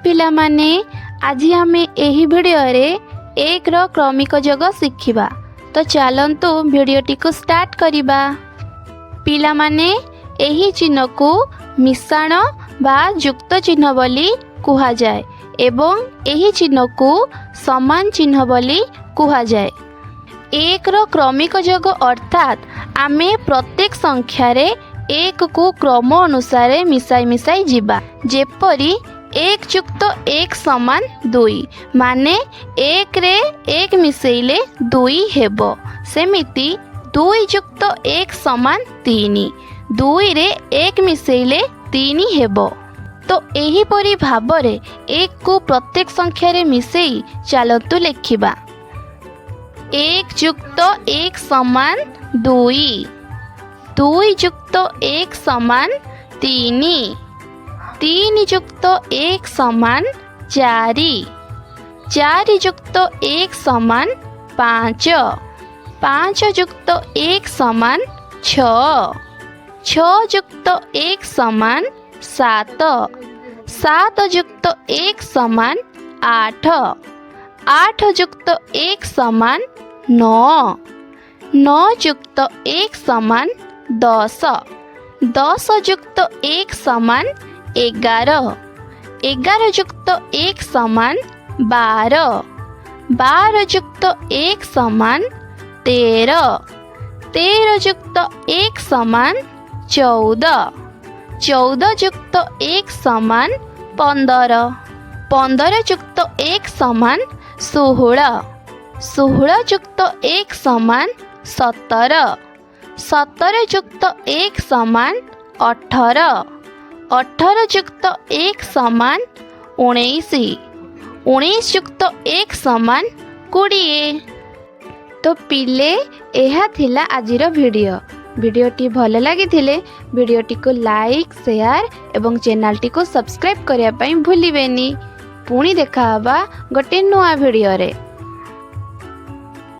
पिलामाने आज आमे एही वीडियो रे एक रो क्रमिक योग शिखिबा। तो चलंतु वीडियोटी को स्टार्ट करिबा। पिलामाने एही चिन्ह को मिश्रण बा युक्त चिन्ह बोली कुहा जाए एवं एही चिन्ह को समान चिन्ह बोली कुहा जाए। एक रो क्रमिक योग अर्थात आमे प्रत्येक संख्या रे एक को क्रम अनुसार मिसाई मिसाई जीवा। जेपरी एक युक्त एक समान दुई माने एक रे एक मिसेइले दुई हेबो। सेमिति दुई युक्त एक समान तीनी, दुई रे एक मिसेइले तीनी हेबो। तो एही परी भाबरे एक को प्रत्येक संख्या रे मिसेई चलतु लेखिबा। एक युक्त एक समान दुई, दुई युक्त एक समान तीनी, तीन युक्त एक समान चारि, चारि युक्त एक समान पाँच, पाँच युक्त एक समान छः, छः युक्त एक समान सात, सात युक्त एक समान आठ, आठ युक्त एक समान नौ, नौ युक्त एक समान दस, दस युक्त एक समान एगारह, एगारह युक्त एक समान बारह, बारह युक्त एक समान तेरह, तेरह युक्त एक समान चौदह, चौदह युक्त एक समान पंद्रह, पंद्रह युक्त एक समान सोलह, सोलह युक्त एक समान सत्रह, सत्रह युक्त एक समान अठारह, अठारह युक्त एक समान उन्नीस, उन्नीस युक्त एक समान 20। तो पिले यह थिला आजिर वीडियो। वीडियोटी भल लगी वीडियोटी को लाइक शेयर एवं चैनल टी को सब्सक्राइब करने भूलिबेनी। पुणी देखा गोटे नुआ वीडियो रे।